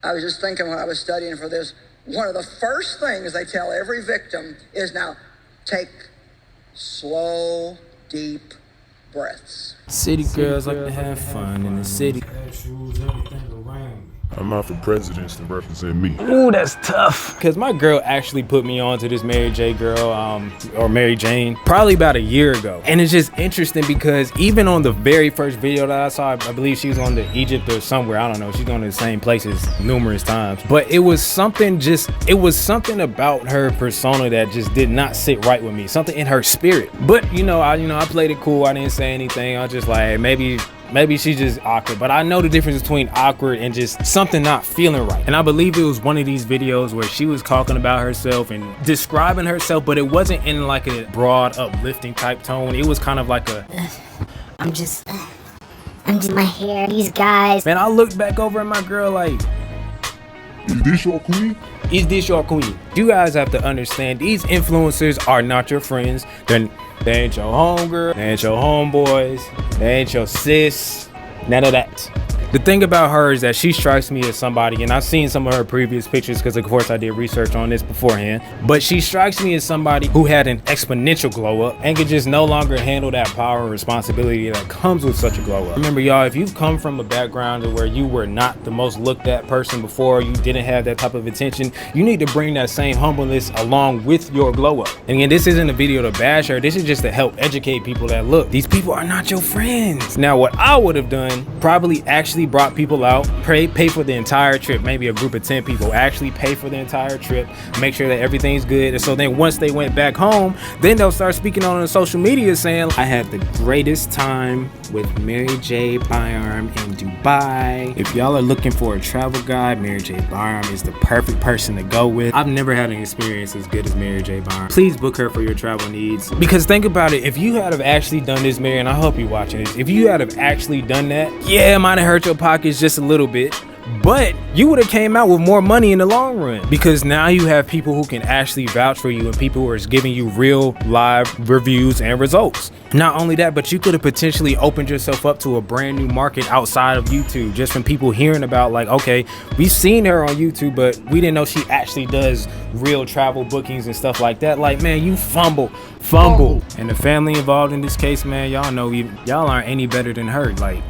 I was just thinking when I was studying for this, one of the first things they tell every victim is now take slow, deep breaths. City girls like to have fun in the city. I'm out for presidents to represent me. Ooh, that's tough. Cause my girl actually put me on to this Mary J girl, or Mary Jane, probably about a year ago. And it's just interesting because even on the very first video that I saw, I believe she was on to Egypt or somewhere, I don't know, she's going to the same places numerous times. But it was something about her persona that just did not sit right with me. Something in her spirit. But I played it cool. I didn't say anything. I was just like, maybe she's just awkward, but I know the difference between awkward and just something not feeling right. And I believe it was one of these videos where she was talking about herself and describing herself, but it wasn't in like a broad uplifting type tone. It was kind of like a I'm just my hair, these guys. Man, I looked back over at my girl like, Is this your queen? is this your queen? You guys have to understand, these influencers are not your friends. They ain't your homegirl, they ain't your homeboys, they ain't your sis, none of that. The thing about her is that she strikes me as somebody, and I've seen some of her previous pictures because of course I did research on this beforehand, but she strikes me as somebody who had an exponential glow up and could just no longer handle that power and responsibility that comes with such a glow up. Remember y'all, if you've come from a background where you were not the most looked at person before, you didn't have that type of attention, you need to bring that same humbleness along with your glow up. And again, this isn't a video to bash her, this is just to help educate people that look, these people are not your friends. Now what I would have done, probably actually brought people out, pay for the entire trip, maybe a group of 10 people, actually pay for the entire trip, make sure that everything's good. And so then once they went back home, then they'll start speaking on social media saying, I had the greatest time with MaryJane Byarm in Dubai. If y'all are looking for a travel guide, MaryJane Byarm is the perfect person to go with. I've never had an experience as good as MaryJane Byarm. Please book her for your travel needs. Because think about it, if you had have actually done this, Mary, and I hope you're watching this, if you had have actually done that, yeah, it might have hurt your pockets just a little bit, but you would have came out with more money in the long run, because now you have people who can actually vouch for you and people who are giving you real live reviews and results. Not only that, but you could have potentially opened yourself up to a brand new market outside of YouTube, just from people hearing about, like, okay, we've seen her on YouTube, but we didn't know she actually does real travel bookings and stuff like that. Like, man, you fumble. And the family involved in this case, man, y'all know y'all aren't any better than her. Like,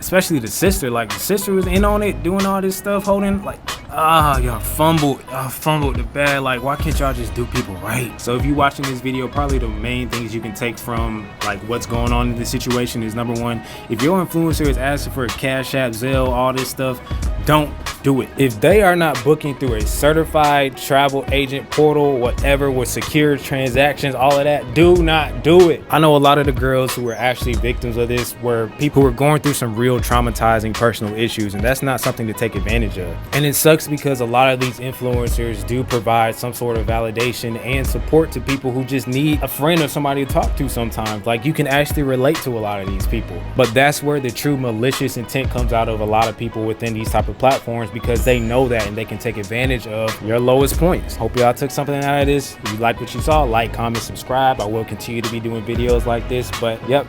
especially the sister, like the sister was in on it, doing all this stuff, holding, like, y'all fumbled the bad. Like, why can't y'all just do people right? So if you're watching this video, probably the main things you can take from like what's going on in this situation is, number one, if your influencer is asking for a Cash App, Zelle, all this stuff, don't do it. If they are not booking through a certified travel agent portal, whatever, with secure transactions, all of that, do not do it. I know a lot of the girls who were actually victims of this were people who were going through some real traumatizing personal issues, and that's not something to take advantage of. And it sucks because a lot of these influencers do provide some sort of validation and support to people who just need a friend or somebody to talk to sometimes. Like, you can actually relate to a lot of these people, but that's where the true malicious intent comes out of a lot of people within these type of platforms, because they know that and they can take advantage of your lowest points. Hope y'all took something out of this. If you like what you saw, like, comment, subscribe. I will continue to be doing videos like this, but yep,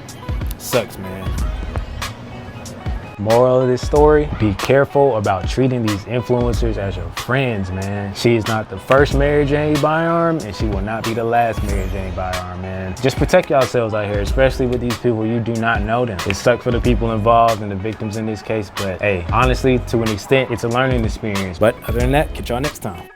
sucks, man. Moral of this story, be careful about treating these influencers as your friends, man. She is not the first MaryJane Byarm, and she will not be the last MaryJane Byarm, man. Just protect yourselves out here, especially with these people. You do not know them. It sucks for the people involved and the victims in this case, but hey, honestly, to an extent, it's a learning experience. But other than that, catch y'all next time.